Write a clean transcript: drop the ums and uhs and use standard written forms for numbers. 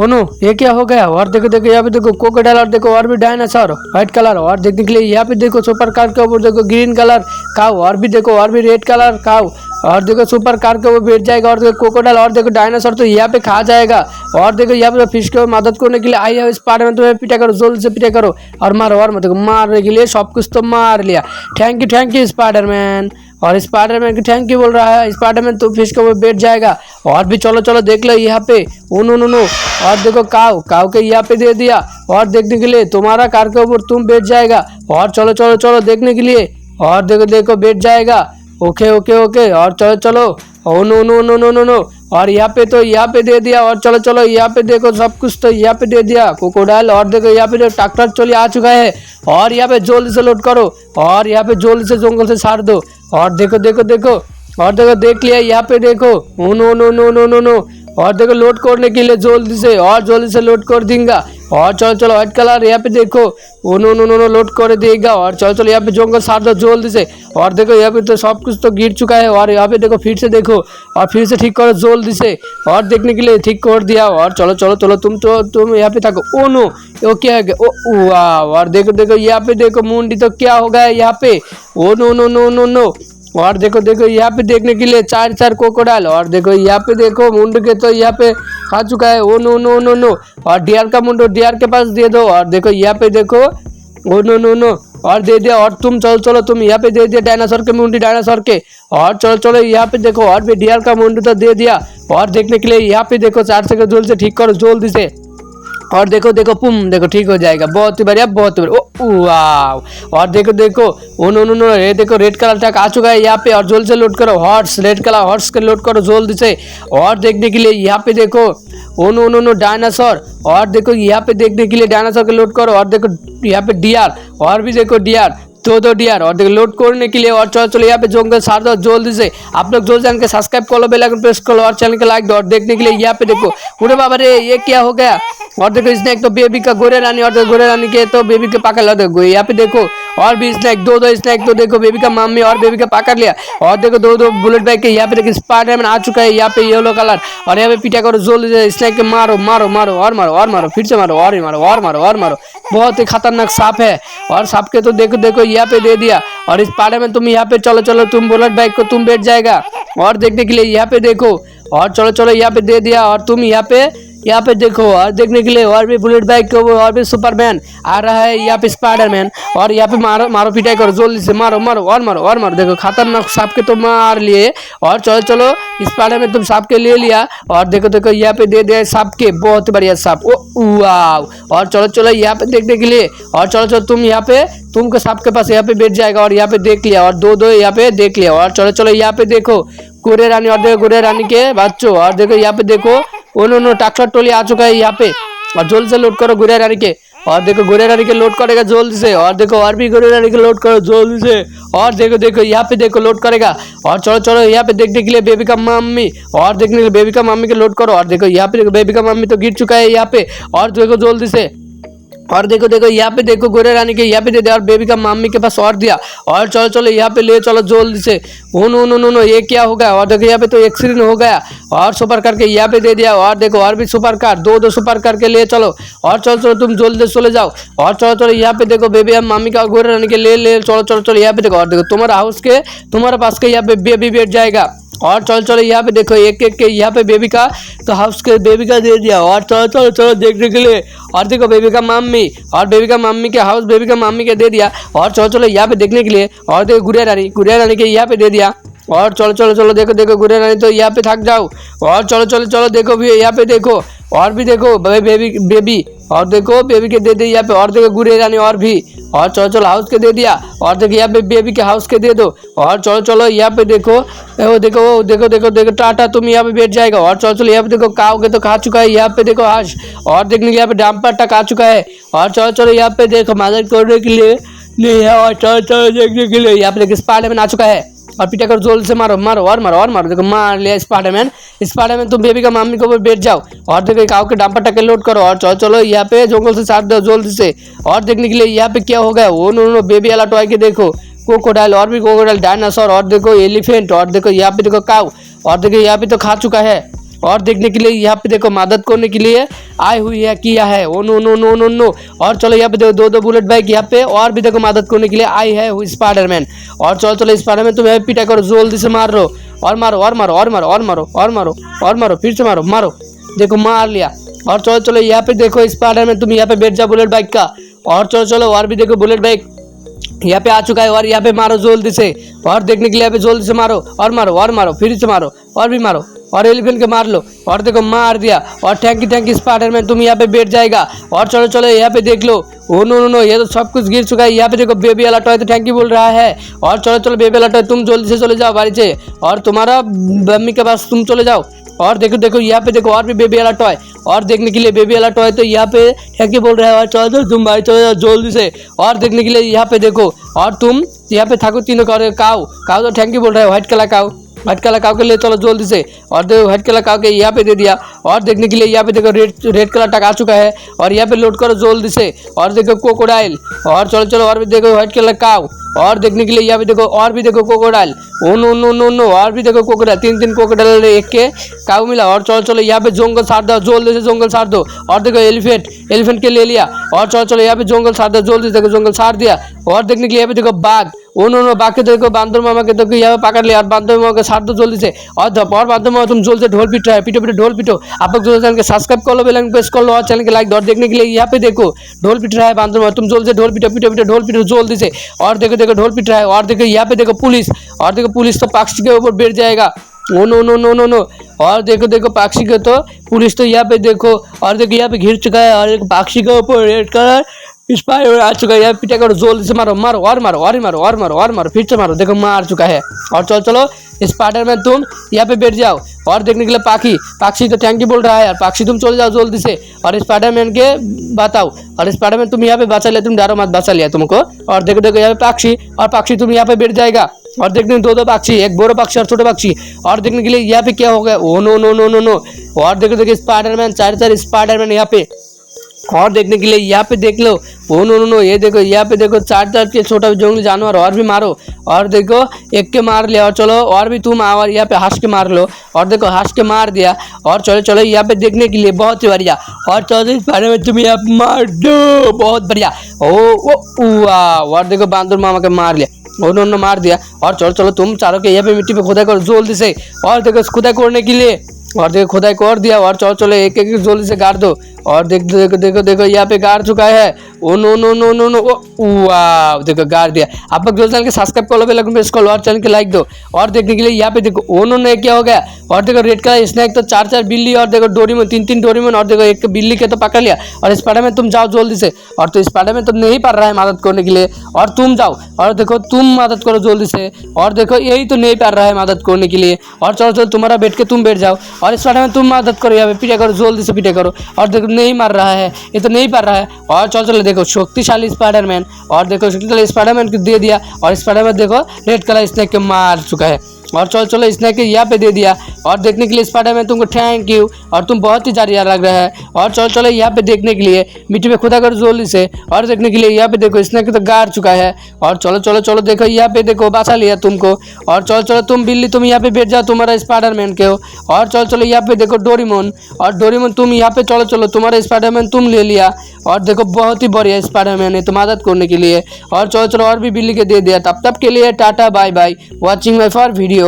ओनो ये क्या हो गया? और देखो देखो यहाँ पे देखो क्रोकोडाइल और देखो और भी डायनासोर व्हाइट कलर और देखने के लिए यहाँ पे देखो सुपर कार के ऊपर देखो ग्रीन कलर काऊ और भी देखो और भी रेड कलर काऊ और देखो सुपर कार के ऊपर बैठ जाएगा और देखो क्रोकोडाइल और देखो डायनासोर तो यहाँ पे खा जाएगा। और देखो यहाँ पे फिश को मदद करने के लिए आई है स्पाइडरमैन, तुम्हें पीटा करो जल्दी से पीटा करो और मारो और मत देखो मारने के लिए सब कुछ तो मार लिया। Thank you Spiderman. और स्पाइडरमैन की थैंक यू बोल रहा है स्पाइडरमैन, तो फिश के ऊपर बैठ जाएगा। और भी चलो चलो देख लो यहाँ पे उनो नो नो और देखो काऊ काऊ के यहाँ पे दे दिया और देखने के लिए तुम्हारा कार के ऊपर तुम बैठ जाएगा। और चलो चलो चलो देखने के लिए और देखो देखो बैठ जाएगा। ओके ओके ओके और चलो चलो oh no no no no no no और यहाँ पे तो यहाँ पे दे दिया। और चलो चलो यहाँ पे देखो सब कुछ तो यहाँ पे दे दिया क्रोकोडाइल। और देखो यहाँ पे जो ट्रैक्टर चली आ चुका है और यहाँ पे जल्दी से लोड करो और यहाँ पे जल्दी से जंगल से सार दो। और देखो देखो देखो और देखो देख लिया यहाँ पे देखो oh no no no no no no और देखो लोड करने के लिए जल्दी से और जल्दी से लोड कर देंगे। और चलो चलो व्हाइट कलर यहाँ पे देखो oh no no no no load कर देगा। और चलो चलो यहाँ पे जंगल सार दो जल्दी से। और देखो यहाँ पे तो सब कुछ तो गिर चुका है और यहाँ पे देखो फिर से देखो और फिर से ठीक करो जल्दी से और देखने के लिए ठीक कर दिया। और चलो चलो चलो तुम यहाँ पे थको। ओ नो वो क्या है ओ वाह। और देखो देखो यहाँ पे देखो मुंडी तो क्या हो गया यहाँ पे oh no no no no no. और देखो देखो यहाँ पे देखने के लिए चार चार क्रोकोडाइल और देखो यहाँ पे देखो मुंड के तो यहाँ पे खा चुका है oh no no no no. और डियर का मुंडो डियर के पास दे दो। और देखो यहाँ पे देखो ओ नो नो नो और दे दिया। और तुम चलो चलो तुम यहाँ पे दे दिया डायनासोर के मुंडी डायनासोर के। और चलो चलो यहाँ पे देखो और भी डियर का मुंडी तो दे दिया। और देखने के लिए यहाँ पे देखो 4 से जल्दी से ठीक करो जल्दी से। और देखो देखो पुम देखो ठीक हो जाएगा बहुत ही बढ़िया बहुत ही बढ़िया ओ वाह। और देखो देखो ओ नो नो नो ये देखो रेड कलर तक आ चुका है यहाँ पे। और जल्दी से लोड करो हॉर्स रेड कलर हॉर्स के लोड करो जल्दी से। और देखने के लिए यहाँ पे देखो oh no no no dinosaur और देखो यहाँ पे देखने के लिए डायनासोर के लोड करो। और देखो यहाँ पे डियर और भी देखो डियर दो डियर और देखो लोड करने के लिए। और चलो चलो यहाँ पे जंगल सार दो जल्दी से। आप लोग जल्दी चैनल के सब्सक्राइब कर लो बेल आइकन प्रेस कर लो और चैनल के लाइक दो। और देखने के लिए यहाँ पे देखो पूरे बाबा रे ये क्या हो गया। और देखो स्नैक तो बेबी का गोरे रानी और गोरे रानी के तो बेबी के पकड़ लो देखो यहाँ पे देखो। और भी स्नैक दो स्नैक तो देखो बेबी का मम्मी और बेबी का पकड़ लिया। और देखो दो बुलेट बाइक के यहाँ पे देखो स्पाइडरमैन आ चुका है यहाँ पे येलो कलर। और यहाँ पे पीटा करो जल्दी से स्नैक के मारो मारो मारो और मारो और मारो फिर से मारो और ही मारो और मारो और मारो। बहुत ही खतरनाक सांप है। और सांप के तो देखो देखो यहाँ पे दे दिया। और स्पाइडरमैन तुम यहाँ पे चलो चलो तुम बुलेट बाइक को तुम बैठ जाएगा। और देखने के लिए यहाँ पे देखो और चलो चलो यहाँ पे दे दिया। और तुम यहाँ पे देखो और देखने के लिए और भी बुलेट बाइक को और भी सुपरमैन आ रहा है यहाँ पे स्पाइडरमैन। और यहाँ पे मारो मारो पिटाई करो जल्दी से मारो मारो और मारो और मारो। देखो खतरनाक सांप के तो मार लिए। और चलो चलो स्पाइडरमैन तुम सांप के ले लिया। और देखो देखो यहाँ पे दे दिया सांप के बहुत बढ़िया सांप ओ वाह। और चलो चलो यहाँ पे देखने के लिए। और चलो चलो तुम यहाँ पे तुम के सांप के पास यहाँ पे बैठ जाएगा। और यहाँ पे देख लिया और दो यहाँ पे देख लिया। और चलो चलो यहाँ पे देखो गोरे रानी और देखो गोरे रानी के बच्चों। और देखो यहाँ पे देखो उन्होंने ट्रैक्टर टोली आ चुका है यहाँ पे। और जल्दी से लोड करो गोरे रानी के। और देखो गोरे रानी के लोड करेगा जल्दी से। और देखो और भी गोरे रानी के लोड करो जल्दी से। और देखो देखो यहाँ पे देखो लोड करेगा। और चलो चलो यहाँ पे देखने के लिए बेबी का मम्मी और देखने के लिए बेबी का मम्मी के लोड करो। और देखो यहाँ पे देखो बेबी का मम्मी तो गिर चुका है यहाँ पे। और देखो जल्दी से। और देखो देखो यहाँ पे देखो गोरे रानी के यहाँ पे दे दिया और बेबी का मम्मी के पास और दिया। और चलो चलो यहाँ पे ले चलो जल्दी से oh no no no no ये क्या हो गया। और देखो यहाँ पे तो एक्सीडेंट हो गया। और सुपर कार के यहाँ पे दे दिया। और देखो और भी सुपर कार दो सुपर कार के ले चलो। और चलो चलो तुम जल्दी से चले जाओ। और चलो चलो यहाँ पे देखो बेबी और मम्मी का गोरे रानी के ले चलो चलो चलो यहाँ पे देखो। और देखो तुम्हारा हाउस के तुम्हारे पास के यहाँ पे बेबी बैठ जाएगा। और चलो चलो यहाँ पे देखो एक एक के यहाँ पे बेबी का तो हाउस के बेबी का दे दिया। और चलो चलो चलो देखने के लिए। और देखो बेबी का मम्मी और बेबी का मम्मी के हाउस बेबी का मम्मी के दे दिया। और चलो चलो यहाँ पे देखने के लिए। और देखो गुड़िया रानी के यहाँ पे दे दिया। और चलो चलो चलो देखो देखो गुड़िया रानी तो यहाँ पे थक जाओ। और चलो चलो चलो देखो भी यहाँ पे देखो और भी देखो बेबी और देखो बेबी के दे दिया यहाँ पे। और देखो गुड़िया रानी और भी। और चलो चलो हाउस के दे दिया। और देखो यहाँ पे बेबी के हाउस के दे दो। और चलो चलो यहाँ पे देखो देखो टाटा तुम यहाँ पे बैठ जाएगा। और चलो चलो यहाँ पे देखो काऊ के तो खा चुका है यहाँ पे देखो हाश। और देखने के लिए यहाँ पे डंपर तक आ चुका है। और चलो चलो यहाँ पे देखो मदद करने के लिए नहीं है। और चलो चलो देखने के लिए यहाँ पे देखो स्पाइडरमैन आ चुका है। और पीटा कर जोर से मारो मारो और मारो और मारो। देखो मार लिया स्पाइडरमैन तुम बेबी का मम्मी के ऊपर बैठ जाओ। और देखो काऊ के डंपर टक्के लोड करो। और चलो चलो यहाँ पे जंगल से साथ दो जल्दी से। और देखने के लिए यहाँ पे क्या हो गया वो नो बेबी वाला टॉय के देखो क्रोकोडाइल और भी क्रोकोडाइल डायनासोर और देखो एलिफेंट। और देखो यहाँ पे देखो काऊ और देखो यहाँ पे तो खा चुका है। और देखने के लिए यहाँ पे देखो मदद करने के लिए आई हुई है किया है। Oh no no no no no. और चलो यहाँ पे देखो दो दो बुलेट बाइक यहाँ पे और भी देखो मदद करने के लिए आई है स्पाइडरमैन। और चलो चलो स्पाइडरमैन तुम यहाँ पे पीटा करो, जल्दी से मार लो और मारो और मारो और मारो और मारो और मारो और मारो, फिर से मारो मारो, देखो मार लिया। और चलो चलो यहाँ पे देखो स्पाइडरमैन तुम यहाँ पे बैठ जाओ बुलेट बाइक का। और चलो चलो और भी देखो बुलेट बाइक यहाँ पे आ चुका है और यहाँ पे मारो जल्दी से। और देखने के लिए यहाँ पे जल्दी से मारो और मारो और मारो, फिर से मारो और भी मारो और एलिफेंट के मार लो। और देखो मार दिया। और थैंक यू स्पाइडरमैन तुम यहाँ पे बैठ जाएगा। और चलो चलो यहाँ पे देख लो, ओ नो नो नो, ये तो सब कुछ गिर चुका है। यहाँ पे देखो बेबी वाला टॉय तो थैंक यू बोल रहा है। और चलो चलो बेबी वाला टॉय तुम जल्दी से चले जाओ बारी से, और तुम्हारा मम्मी के पास तुम चले जाओ। और देखो देखो यहाँ पे देखो और भी बेबी वाला टॉय, और देखने के लिए बेबी वाला टॉय तो यहाँ पे थैंक यू बोल रहा है। और चलो चलो तुम भाई चलो जाओ जल्दी से। और देखने के लिए यहाँ पे देखो, और तुम यहाँ पे थाको तीनों काऊ काऊ तो थैंक यू बोल रहा है, व्हाइट कलर काऊ, व्हाइट कलर काऊ के लिए चलो जल्दी से। और देखो व्हाइट कलर काऊ के यहाँ पे दे दिया। और देखने के लिए यहाँ पे देखो रेड कलर टक आ चुका है और यहाँ पे लोड करो जल्दी से। और देखो कोकोडाइल। और चलो चलो और भी देखो व्हाइट कलर काऊ। और देखने के लिए यहाँ पे देखो और भी देखो crocodile, oh no no no no, और भी देखो कोकोडाइल, तीन कोकोडाइल एक के काऊ मिला। और चलो चलो यहाँ पे जंगल सार दो जल्दी से, जंगल सार दो। और देखो एलिफेंट के ले लिया। और चलो चलो यहाँ पे जंगल सार दो जल्दी, देखो जंगल सार दिया। और देखने के लिए यहाँ पे देखो बाघ, ओ नो नो, बाघ के देखो बांदर मामा के देखो यहाँ पे पकड़ लिया। और बांदर मामा के सार दो जल्दी से। और बांदर मामा तुम जल्दी से ढोल पीट रहा है, पीटो पीटो ढोल पीटो। आप लोग चैनल के सब्सक्राइब कर लो, बेल आइकन प्रेस कर लो और चैनल के लाइक दो। और देखने के लिए यहाँ पे देखो ढोल पीट रहा है बांदर मामा, तुम जल्दी से ढोल पीटो पीटो पीटो ढोल पीटो जल्दी से। और देखो देखो ढोल पीट रहा है। और देखो यहाँ पे देखो पुलिस, और देखो पुलिस तो पक्षी के ऊपर बैठ जाएगा, oh no no no no no. और देखो देखो पक्षी के तो पुलिस तो यहाँ पे देखो, और देखो यहाँ पे घिर चुका है। और एक पक्षी के ऊपर रेड कलर स्पाइडर आ चुका है, यहाँ पीटा करो जल्दी से, मारो मारो और मारो और मारो और मारो और मारो, फिर से मारो, देखो मार चुका है। और चलो चलो स्पाइडरमैन तुम यहाँ पे बैठ जाओ। और देखने के लिए पक्षी तो थैंक यू बोल रहा है यार, पक्षी तुम चले जाओ जल्दी से और स्पाइडरमैन के बताओ। और स्पाइडरमैन तुम यहाँ पे बचा लिया, तुम डरो मत, बचा लिया तुमको। और देखो देखो यहाँ पे पक्षी, और पक्षी तुम यहाँ पे बैठ जाएगा। और देखने दो पक्षी, एक बड़ो पक्षी और छोटे पक्षी। और देखने के लिए यहाँ पे क्या हो गया, oh no no no no no. और देखो देखो स्पाइडरमैन, चार स्पाइडरमैन यहाँ पे। और देखने के लिए यहाँ पे देख लो, ओ नो नो नो, ये देखो यहाँ पे देखो चार के छोटा जंगली जानवर, और भी मारो। और देखो एक के मार लिया। और चलो और भी तुम आओ और यहाँ पे हंस के मार लो। और देखो हंस के मार दिया। और चलो चलो यहाँ पे देखने के लिए बहुत ही बढ़िया। और चलो इस बारे में तुम यहाँ पे मार दो, बहुत बढ़िया। ओ वाह। और देखो बांदर मामा के मार लिया, उन्होंने मार दिया। और चलो चलो तुम चारों के यहाँ पे मिट्टी पे खुदाई करो जल्दी से। और देखो खुदाई करने के लिए, और देखो खुदाई कर दिया। और चलो चलो एक एक जल्दी से गाड़ दो। और देखो देखो देखो देखो यहाँ पे गाड़ चुका है, oh no no no no no, oh वाह, देखो गाड़ दिया। आप लोग जो चैनल के सब्सक्राइब कर लो, बेल आइकन प्रेस कर लो और चैनल के लाइक दो। और देखने के लिए यहाँ पे देखो ओ नो ने क्या हो गया। और देखो रेड कलर स्नैक तो चार बिल्ली, और देखो डोरेमोन तीन डोरेमोन। और देखो एक बिल्ली के तो पकड़ लिया। और स्पाइडरमैन तुम जाओ जल्दी से। और तो स्पाइडरमैन तुम नहीं पा रहा है मदद करने के लिए, और तुम जाओ और देखो तुम मदद करो जल्दी से। और देखो यही तो नहीं पा रहा है मदद करने के लिए। और चलो चलो तुम्हारा बैठ के तुम बैठ जाओ और स्पाइडरमैन तुम मदद करो, यहाँ पे पीटा करो जल्दी से, पीटा करो। और देखो नहीं मार रहा है, ये तो नहीं पा रहा है। और चलो चलो देखो शक्तिशाली स्पाइडरमैन, और देखो शक्तिशाली स्पाइडरमैन को दे दिया। और स्पाइडरमैन देखो रेड कलर स्नेक के मार चुका है। और चलो चलो स्नेक के यहाँ पे दे दिया। और देखने के लिए स्पाइडरमैन तुमको थैंक यू, और तुम बहुत ही ज़्यादा लग रहा है। और चलो चलो यहाँ पे देखने के लिए मिट्टी में खुदा करो जल्दी से। और देखने के लिए यहाँ पे देखो स्नेक तो गाड़ चुका है। और चलो चलो चलो देखो यहाँ पे देखो बचा लिया तुमको। और चलो चलो तुम बिल्ली तुम यहाँ पे बैठ जाओ, तुम्हारा स्पाइडरमैन के हो। और चलो चलो यहाँ पे देखो डोरेमोन, और डोरेमोन तुम यहाँ पे चलो चलो, तुम्हारा स्पाइडरमैन तुम ले लिया। और देखो बहुत ही बढ़िया स्पाइडरमैन है तो मदद करने के लिए। और चलो चलो और भी बिल्ली के दे दिया। तब के लिए tata bye bye, watching my for video.